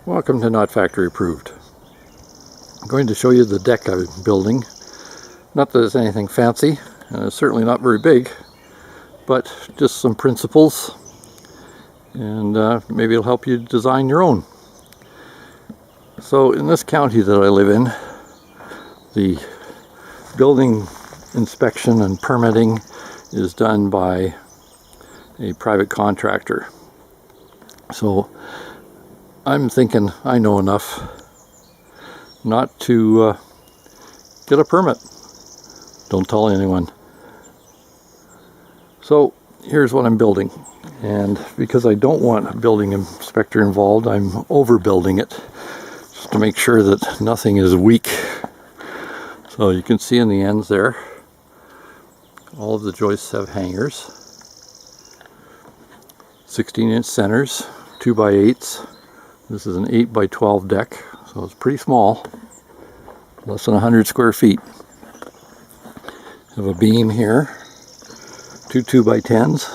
Welcome to Not Factory Approved. I'm going to show you the deck I'm building. Not that it's anything fancy, and it's certainly not very big, but just some principles, and maybe it'll help you design your own. So in this county that I live in, the building inspection and permitting is done by a private contractor. So I'm thinking I know enough not to get a permit. Don't tell anyone. So here's what I'm building, and because I don't want a building inspector involved, I'm overbuilding it just to make sure that nothing is weak. So you can see in the ends there, all of the joists have hangers, 16-inch centers, 2x8s. This is an 8x12 deck, so it's pretty small, less than 100 square feet. Have a beam here, two 2x10s,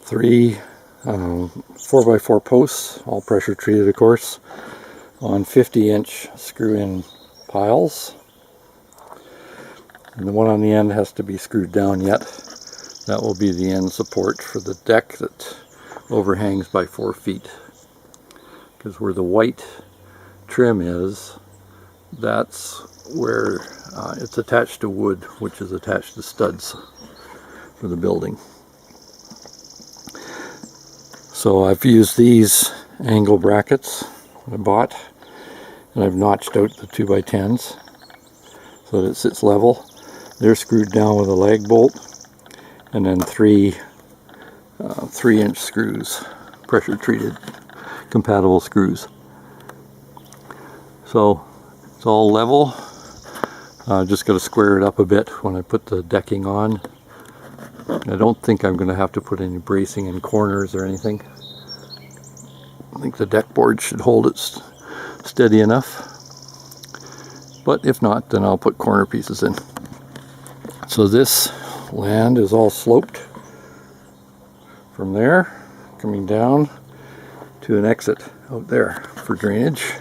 three 4x4 posts, all pressure treated of course, on 50-inch screw-in piles. And the one on the end has to be screwed down yet. That will be the end support for the deck that overhangs by 4 feet. Because where the white trim is, that's where it's attached to wood, which is attached to studs for the building. So I've used these angle brackets I bought, and I've notched out the 2x10s so that it sits level. They're screwed down with a lag bolt, and then three 3-inch screws, pressure treated compatible screws. So it's all level. Just got to square it up a bit when I put the decking on. I don't think I'm going to have to put any bracing in corners or anything. I think the deck board should hold it steady enough. But if not, then I'll put corner pieces in. So this land is all sloped from there, coming down to an exit out there for drainage,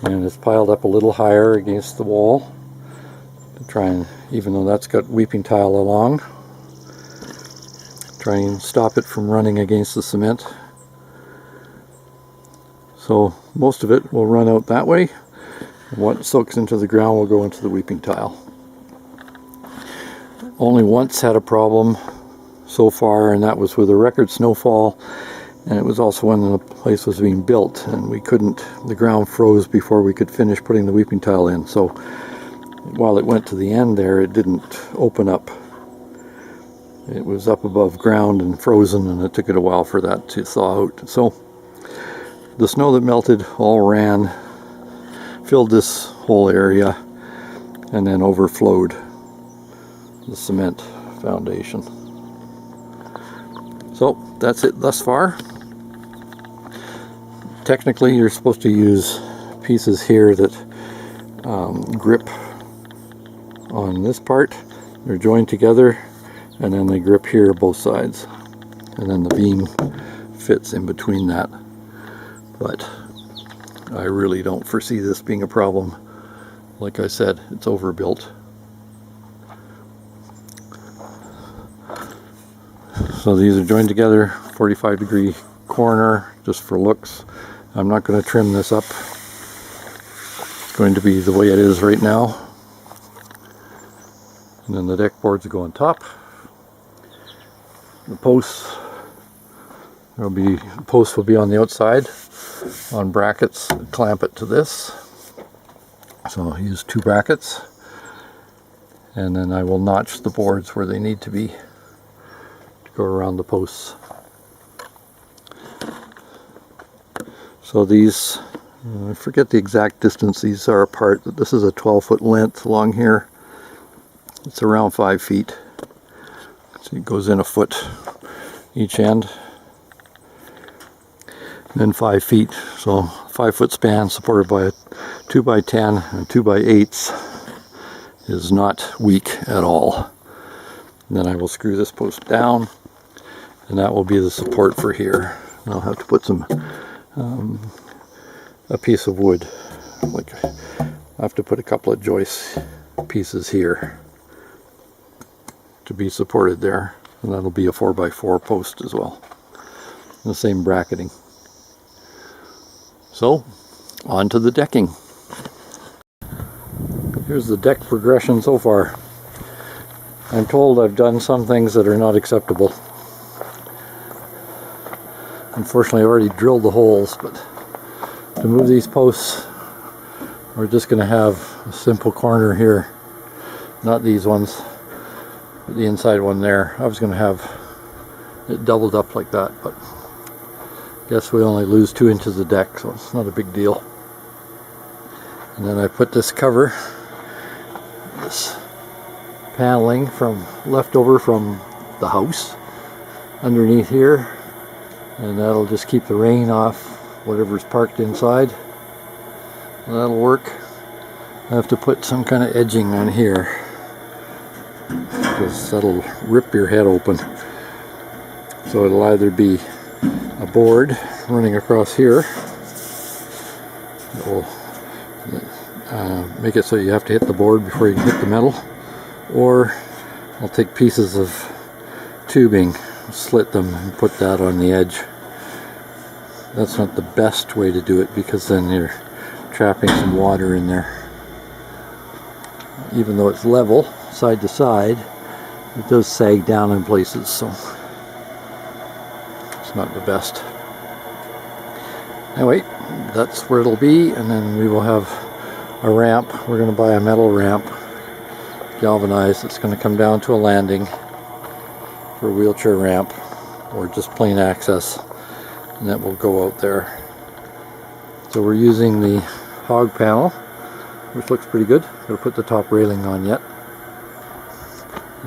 and it's piled up a little higher against the wall to try and, even though that's got weeping tile along, try and stop it from running against the cement. So most of it will run out that way, and what soaks into the ground will go into the weeping tile. Only once had a problem so far, and that was with a record snowfall, and it was also when the place was being built, and the ground froze before we could finish putting the weeping tile in. So while it went to the end there, it didn't open up. It was up above ground and frozen, and it took it a while for that to thaw out. So the snow that melted all ran, filled this whole area, and then overflowed the cement foundation. So that's it thus far. Technically, you're supposed to use pieces here that grip on this part. They're joined together, and then they grip here both sides, and then the beam fits in between that. But I really don't foresee this being a problem. Like I said, it's overbuilt. So these are joined together, 45-degree corner, just for looks. I'm not going to trim this up. It's going to be the way it is right now. And then the deck boards go on top. The posts will be on the outside on brackets. Clamp it to this. So I'll use 2 brackets, and then I will notch the boards where they need to be to go around the posts. So these, I forget the exact distance these are apart, but this is a 12-foot length along here. It's around 5 feet. So it goes in a foot each end. And then 5 feet, so 5-foot span supported by a 2x10 and 2x8s is not weak at all. And then I will screw this post down, and that will be the support for here. And I'll have to put some a piece of wood. Like, I have to put a couple of joist pieces here to be supported there, and that'll be a 4x4 post as well. The same bracketing. So, on to the decking. Here's the deck progression so far. I'm told I've done some things that are not acceptable. Unfortunately, I already drilled the holes, but to move these posts, we're just going to have a simple corner here. Not these ones, but the inside one there. I was going to have it doubled up like that, but I guess we only lose 2 inches of deck, so it's not a big deal. And then I put this cover, this paneling from leftover from the house underneath here, and that'll just keep the rain off whatever's parked inside. And that'll work. I have to put some kind of edging on here because that'll rip your head open. So it'll either be a board running across here that will make it so you have to hit the board before you can hit the metal, or I'll take pieces of tubing, slit them, and put that on the edge. That's not the best way to do it because then you're trapping some water in there. Even though it's level side to side, it does sag down in places, so it's not the best. Anyway, that's where it'll be, and then we will have a ramp. We're going to buy a metal ramp, galvanized. It's going to come down to a landing for a wheelchair ramp or just plain access, and that will go out there. So we're using the hog panel, which looks pretty good. Gotta put the top railing on yet.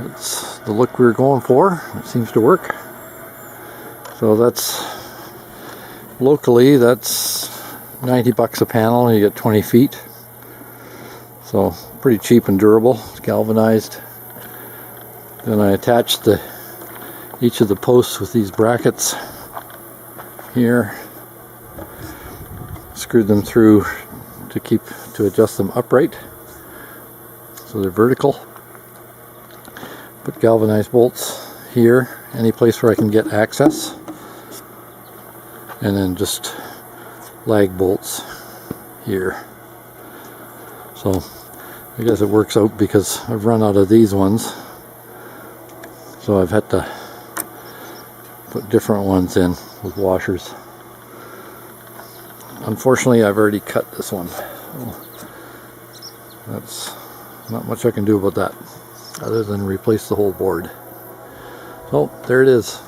It's the look we were going for. It seems to work. So that's locally, that's 90 bucks a panel. You get 20 feet. So pretty cheap and durable. It's galvanized. Then I attached each of the posts with these brackets here. Screwed them through to adjust them upright so they're vertical. Put galvanized bolts here, any place where I can get access, and then just lag bolts here. So I guess it works out because I've run out of these ones, so I've had to put different ones in with washers. Unfortunately, I've already cut this one. That's not much I can do about that other than replace the whole board. So there it is,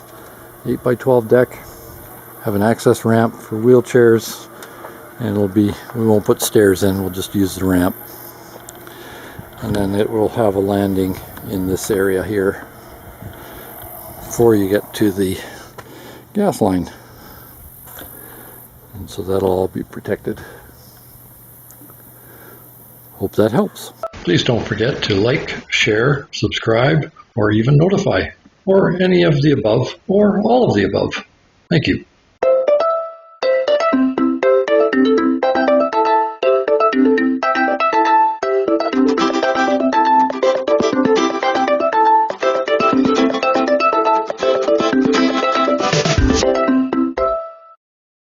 8x12 deck. Have an access ramp for wheelchairs, and we won't put stairs in, we'll just use the ramp. And then it will have a landing in this area here before you get to the gas line. And so that'll all be protected. Hope that helps. Please don't forget to like, share, subscribe, or even notify, or any of the above, or all of the above. Thank you.